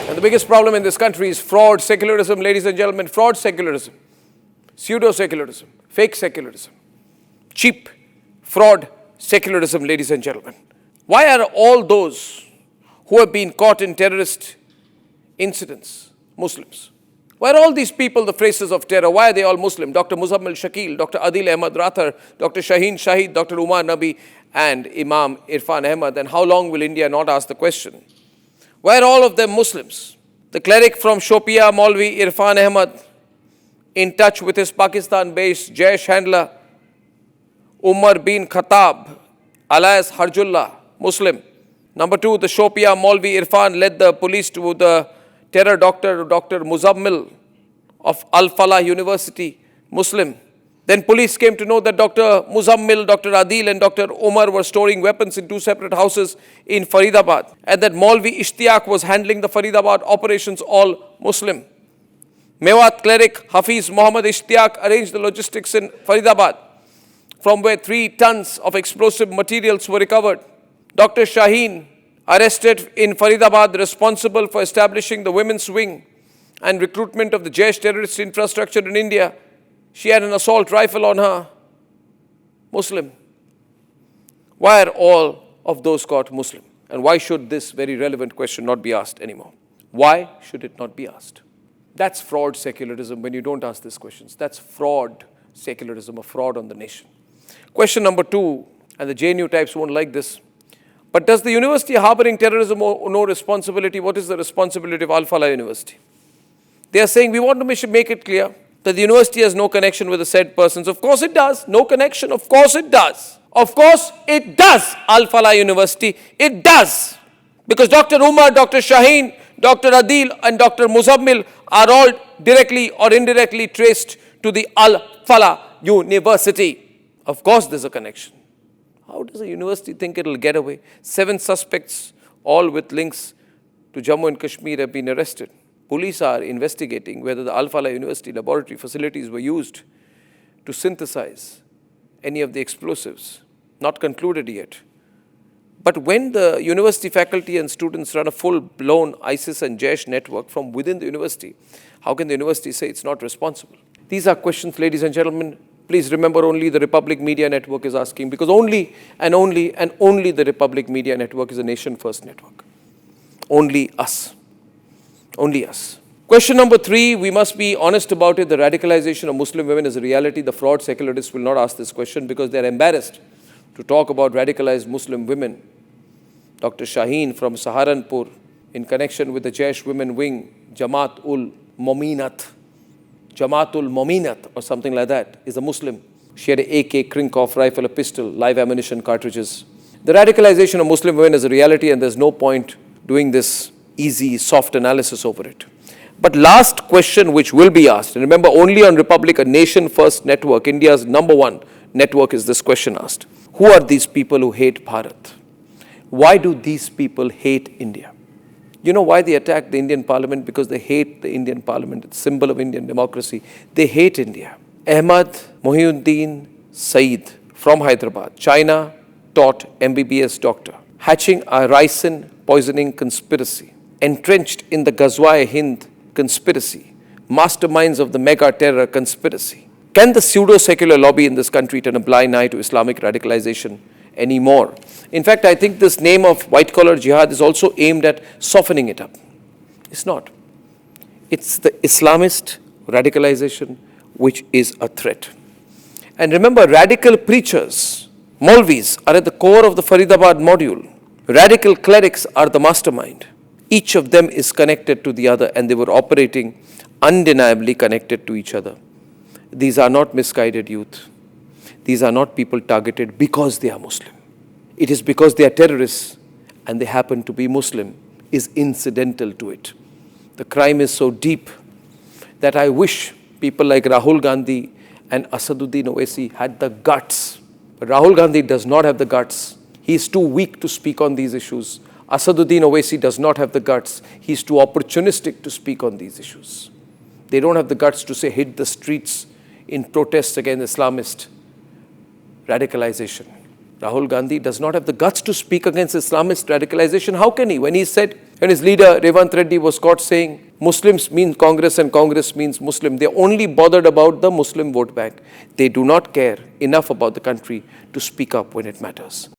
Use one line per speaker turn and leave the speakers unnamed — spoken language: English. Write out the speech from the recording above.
And the biggest problem in this country is fraud secularism, ladies and gentlemen, fraud secularism, pseudo-secularism, fake secularism, cheap fraud secularism, ladies and gentlemen. Why are all those who have been caught in terrorist incidents Muslims? Why are all these people the faces of terror? Why are they all Muslim? Dr. Muzammil Shakil, Dr. Adil Ahmad Rathar, Dr. Shaheen Shahid, Dr. Umar Nabi, and Imam Irfan Ahmad. And how long will India not ask the question? Why are all of them Muslims? The cleric from Shopia, Maulvi Irfan Ahmad, in touch with his Pakistan-based Jaish handler, Umar bin Khattab, alias Harjullah, Muslim. Number two, the Shopia Maulvi Irfan led the police to the terror doctor, Dr. Muzammil of Al-Falah University, Muslim. Then police came to know that Dr. Muzammil, Dr. Adil and Dr. Umar were storing weapons in two separate houses in Faridabad, and that Maulvi Ishtiaq was handling the Faridabad operations, all Muslim. Mewat cleric Hafiz Muhammad Ishtiaq arranged the logistics in Faridabad, from where 3 tons of explosive materials were recovered. Dr. Shaheen, arrested in Faridabad, responsible for establishing the women's wing and recruitment of the Jaish terrorist infrastructure in India. She had an assault rifle on her, Muslim. Why are all of those caught Muslim? And why should this very relevant question not be asked anymore? Why should it not be asked? That's fraud secularism when you don't ask these questions. That's fraud secularism, a fraud on the nation. Question number 2, and the JNU types won't like this. But does the university harboring terrorism owe no responsibility? What is the responsibility of Al-Falah University? They are saying we want to make it clear that the university has no connection with the said persons. Of course it does. No connection. Of course it does. Of course it does. Al-Falah University. It does. Because Dr. Umar, Dr. Shaheen, Dr. Adil and Dr. Muzammil are all directly or indirectly traced to the Al-Falah University. Of course there's a connection. How does a university think it will get away? 7 suspects, all with links to Jammu and Kashmir, have been arrested. Police are investigating whether the Al-Falah University laboratory facilities were used to synthesize any of the explosives. Not concluded yet. But when the university faculty and students run a full-blown ISIS and Jaish network from within the university, how can the university say it's not responsible? These are questions, ladies and gentlemen. Please remember, only the Republic Media Network is asking, because only the Republic Media Network is a nation-first network. Only us. Only us. Question number 3, we must be honest about it. The radicalization of Muslim women is a reality. The fraud secularists will not ask this question because they are embarrassed to talk about radicalized Muslim women. Dr. Shaheen from Saharanpur, in connection with the Jaish women wing, Jamaat-ul Mominat or something like that, is a Muslim. She had an AK, Krinkov rifle, a pistol, live ammunition cartridges. The radicalization of Muslim women is a reality, and there's no point doing this easy, soft analysis over it. But last question which will be asked, and remember, only on Republic, a nation-first network, India's #1 network, is this question asked. Who are these people who hate Bharat? Why do these people hate India? You know why they attack the Indian parliament? Because they hate the Indian parliament. It's a symbol of Indian democracy. They hate India. Ahmad Mohiuddin Saeed from Hyderabad, China, taught MBBS doctor, hatching a ricin poisoning conspiracy, entrenched in the Ghazwa-e-Hind conspiracy, masterminds of the mega terror conspiracy. Can the pseudo-secular lobby in this country turn a blind eye to Islamic radicalization anymore? In fact, I think this name of white-collar jihad is also aimed at softening it up. It's not. It's the Islamist radicalization which is a threat. And remember, radical preachers, Maulvis, are at the core of the Faridabad module. Radical clerics are the mastermind. Each of them is connected to the other, and they were operating undeniably connected to each other. These are not misguided youth. These are not people targeted because they are Muslim. It is because they are terrorists and they happen to be Muslim is incidental to it. The crime is so deep that I wish people like Rahul Gandhi and Asaduddin Owaisi had the guts. But Rahul Gandhi does not have the guts. He is too weak to speak on these issues. Asaduddin Owaisi does not have the guts. He is too opportunistic to speak on these issues. They don't have the guts to say hit the streets in protests against Islamist radicalization. Rahul Gandhi does not have the guts to speak against Islamist radicalization. How can he? When he said And his leader, Revant Reddy, was caught saying Muslims mean Congress and Congress means Muslim. They're only bothered about the Muslim vote bank. They do not care enough about the country to speak up when it matters.